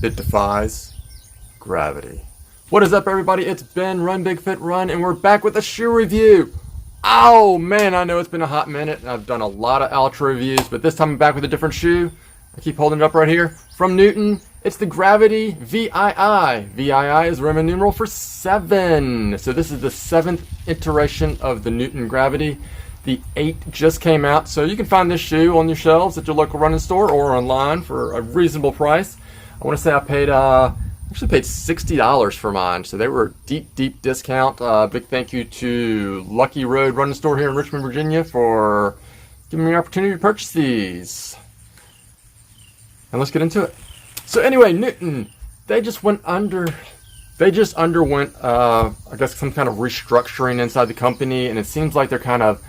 It defies gravity. What is up, everybody? It's Ben, Run Big Fit Run, and we're back with a shoe review. Oh man, I know it's been a hot minute, and I've done a lot of Altra reviews, but this time I'm back with a different shoe. I keep holding it up right here. From Newton, it's the Gravity VII. VII is Roman numeral for 7. So this is the 7th iteration of the Newton Gravity. The 8 just came out, so you can find this shoe on your shelves at your local running store or online for a reasonable price. I want to say I paid actually paid $60 for mine, so they were deep discount. Big thank you to Lucky Road Running Store here in Richmond, Virginia for giving me the opportunity to purchase these. And let's get into it. So anyway, Newton, they just underwent I guess some kind of restructuring inside the company, and it seems like they're kind of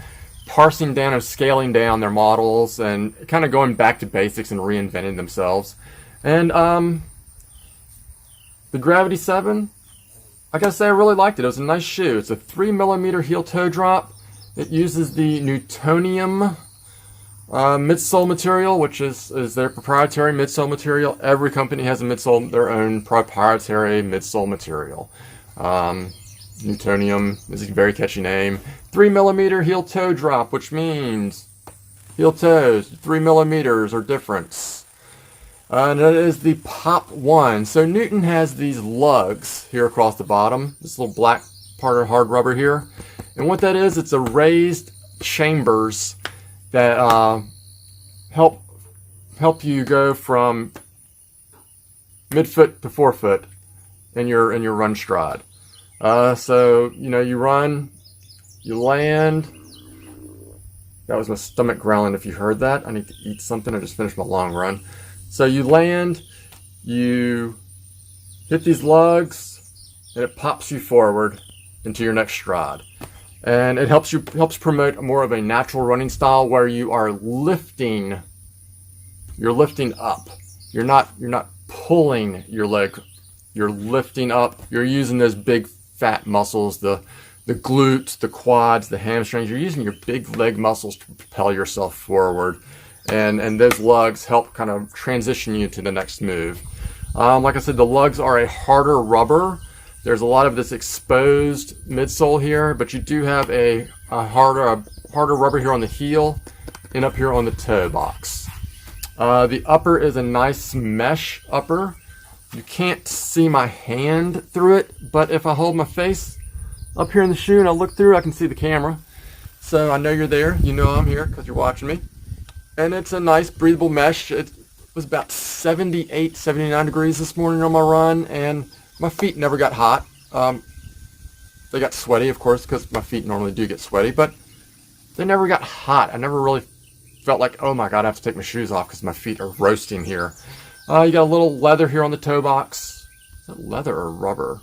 parsing down and scaling down their models and kind of going back to basics and reinventing themselves. And the Gravity 7, I gotta say I really liked it. It was a nice shoe. It's a 3mm heel toe drop. It uses the Newtonium midsole material, which is their proprietary midsole material. Every company has their own proprietary midsole material. Newtonium is a very catchy name. 3mm heel toe drop, which means heel toes 3mm or difference. And that is the Pop 1. So Newton has these lugs here across the bottom. This little black part of hard rubber here. And what that is, it's a raised chambers that help you go from midfoot to forefoot in your run stride. So you run, you land. That was my stomach growling if you heard that. I need to eat something. I just finished my long run. So you land, you hit these lugs, and it pops you forward into your next stride. And it helps promote more of a natural running style where you are lifting. You're lifting up. You're not pulling your leg. You're lifting up. You're using those big fat muscles, the glutes, the quads, the hamstrings. You're using your big leg muscles to propel yourself forward. And those lugs help kind of transition you to the next move. Like I said, the lugs are a harder rubber. There's a lot of this exposed midsole here, but you do have a harder rubber here on the heel and up here on the toe box. The upper is a nice mesh upper. You can't see my hand through it, but if I hold my face up here in the shoe and I look through, I can see the camera. So I know you're there. You know I'm here because you're watching me. And it's a nice breathable mesh. It was about 78, 79 degrees this morning on my run, and my feet never got hot. They got sweaty, of course, because my feet normally do get sweaty, but they never got hot. I never really felt like, oh my God, I have to take my shoes off because my feet are roasting here. You got a little leather here on the toe box. Is that leather or rubber?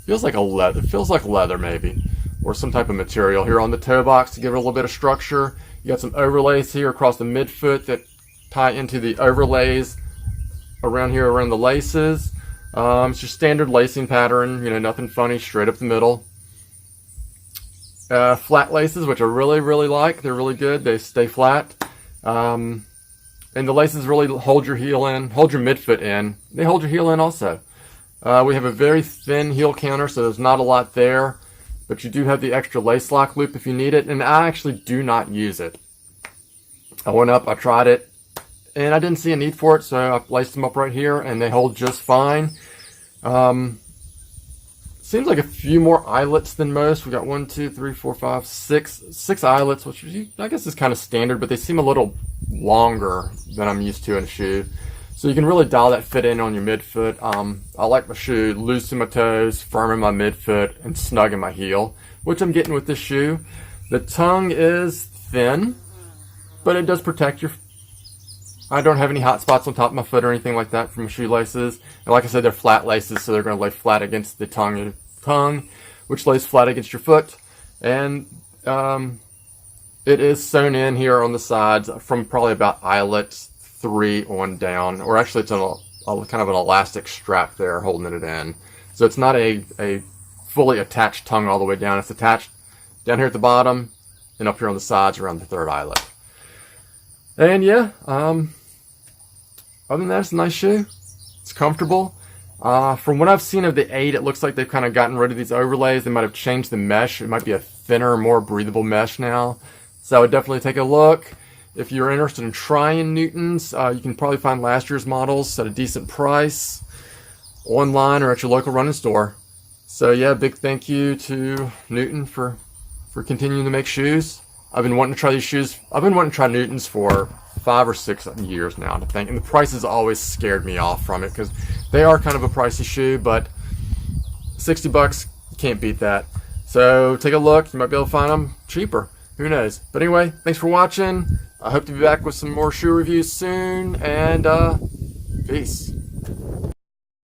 Feels like a leather. It feels like leather maybe, or some type of material here on the toe box to give it a little bit of structure. You got some overlays here across the midfoot that tie into the overlays around here around the laces. It's your standard lacing pattern, nothing funny, straight up the middle. Flat laces, which I really like. They're really good. They stay flat. And the laces really hold your heel in, hold your midfoot in. They hold your heel in also. We have a very thin heel counter, so there's not a lot there. But you do have the extra lace lock loop if you need it, and I actually do not use it. I went up, I tried it, and I didn't see a need for it, so I laced them up right here, and they hold just fine. Seems like a few more eyelets than most. We got 1, 2, 3, 4, 5, 6 eyelets, which I guess is kind of standard, but they seem a little longer than I'm used to in a shoe. So you can really dial that fit in on your midfoot. I like my shoe loose in my toes, firm in my midfoot, and snug in my heel, which I'm getting with this shoe. The tongue is thin, but it does protect your. I don't have any hot spots on top of my foot or anything like that from my shoelaces. And like I said, they're flat laces, so they're going to lay flat against the tongue, which lays flat against your foot. And it is sewn in here on the sides from probably about eyelet 3 on down, or actually it's on a kind of an elastic strap there holding it in. So it's not a fully attached tongue all the way down. It's attached down here at the bottom and up here on the sides around the third eyelet. And yeah, Other than that, it's a nice shoe. It's comfortable. From what I've seen of the 8, it looks like they've kind of gotten rid of these overlays. They might have changed the mesh. It might be a thinner, more breathable mesh now. So I would definitely take a look. If you're interested in trying Newtons, you can probably find last year's models at a decent price online or at your local running store. So yeah, big thank you to Newton for continuing to make shoes. I've been wanting to try these shoes. I've been wanting to try Newtons for 5 or 6 years now, I think. And the prices always scared me off from it because they are kind of a pricey shoe, but $60, you can't beat that. So take a look. You might be able to find them cheaper. Who knows? But anyway, thanks for watching. I hope to be back with some more shoe reviews soon, and peace.